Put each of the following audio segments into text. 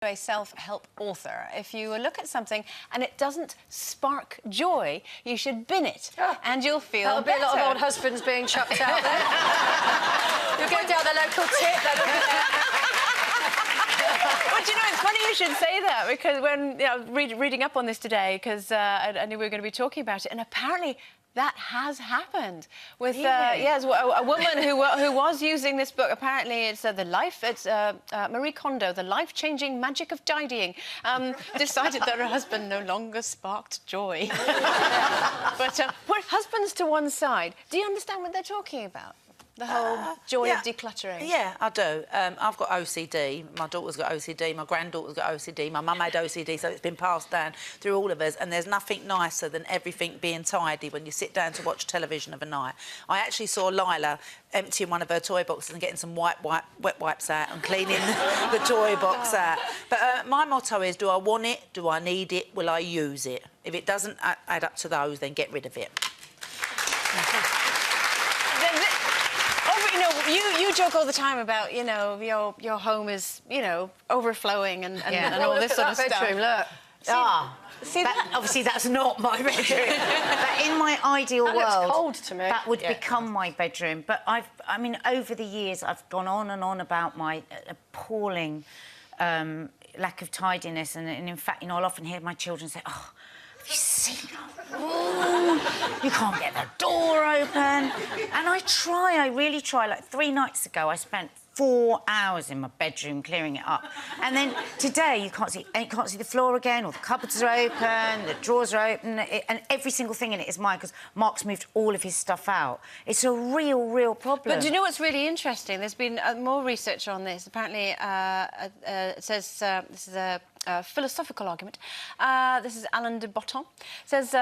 A self-help author. If you look at something and it doesn't spark joy, you should bin it, and you'll feel That'll be better. a lot of old husbands being chucked out there. You'll go down the local tip. But you know, it's funny you should say that, because when reading up on this today, because I knew we were going to be talking about it, and apparently that has happened with yes, a woman who was using this book. Apparently, it's Marie Kondo, The Life-Changing Magic of Tidying. Decided that her husband no longer sparked joy. But put husbands to one side. Do you understand what they're talking about? The whole joy of decluttering. Yeah, I do. I've got OCD. My daughter's got OCD. My granddaughter's got OCD. My mum had OCD, so it's been passed down through all of us. And there's nothing nicer than everything being tidy when you sit down to watch television of a night. I actually saw Lila emptying one of her toy boxes and getting some wet wipes out and cleaning the toy box out. But my motto is, do I want it? Do I need it? Will I use it? If it doesn't add up to those, then get rid of it. You joke all the time about, you know, your home is, you know, overflowing and all this sort of bedroom, stuff. Look. See, obviously, that's not my bedroom. But in my ideal that world, looks cold to me. that would become my bedroom. But I mean, over the years, I've gone on and on about my appalling lack of tidiness. And in fact, you know, I'll often hear my children say, "Oh, have you seen our room? You can't get the door open." And I really try. Like 3 nights ago, I spent 4 hours in my bedroom clearing it up, and then today you can't see the floor again, or the cupboards are open, the drawers are open, and every single thing in it is mine because Mark's moved all of his stuff out. It's a real problem. But do you know what's really interesting? There's been more research on this. Apparently, it says this is a philosophical argument. This is Alain de Botton. Says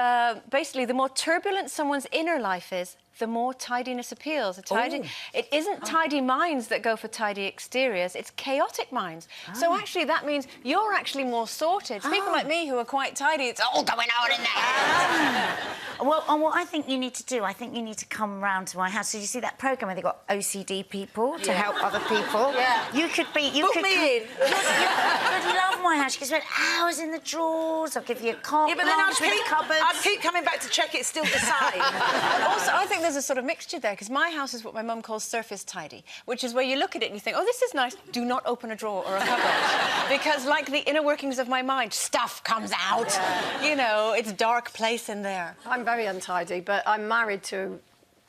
basically, the more turbulent someone's inner life is, the more tidiness appeals. It isn't tidy minds that go for tidy exteriors, it's chaotic minds. So actually that means you're actually more sorted. It's people like me who are quite tidy, it's all going on in there. Well, and what I think you need to do, I think you need to come round to my house. So you see that programme where they've got OCD people to help other people? Yeah. You could be... Book me in. You'd love my house. You could spend hours in the drawers. I'll give you a carte blanche with cupboards. I'd keep coming back to check it's still the same. Also, I think there's a sort of mixture there, because my house is what my mum calls surface tidy, which is where you look at it and you think, oh, this is nice. Do not open a drawer or a cupboard. Because, like the inner workings of my mind, stuff comes out. Yeah. You know, it's a dark place in there. I'm very untidy, but I'm married to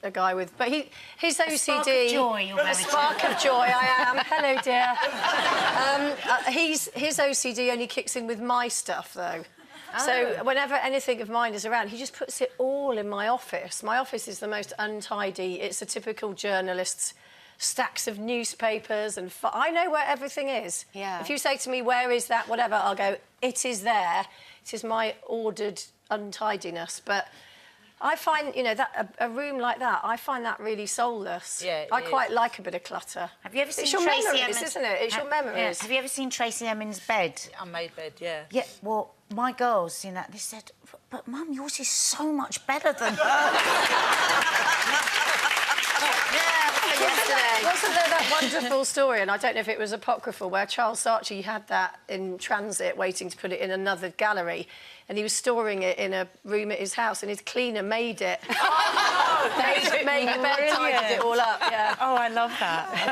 a guy with... But his OCD... Spark of joy, you're married to. A spark of joy, I am. Hello, dear. His OCD only kicks in with my stuff, though. So whenever anything of mine is around, he just puts it all in my office. My office is the most untidy. It's a typical journalist's stacks of newspapers and... I know where everything is. Yeah. If you say to me, where is that, whatever, I'll go, it is there. It is my ordered untidiness. But I find, you know, that a room like that, I find that really soulless. Yeah, I quite like a bit of clutter. Have you ever seen It's your Tracy memories, Emin's... isn't it? It's your memories. Yeah. Have you ever seen Tracy Emin's bed? Unmade bed, yeah. Yeah, well, my girls seen that. They said, but Mum, yours is so much better than hers. Wasn't there that wonderful story, and I don't know if it was apocryphal, where Charles Saatchi had that in transit waiting to put it in another gallery, and he was storing it in a room at his house, and his cleaner made it. Made the bed, tidied it all up, yeah. Oh, I love that.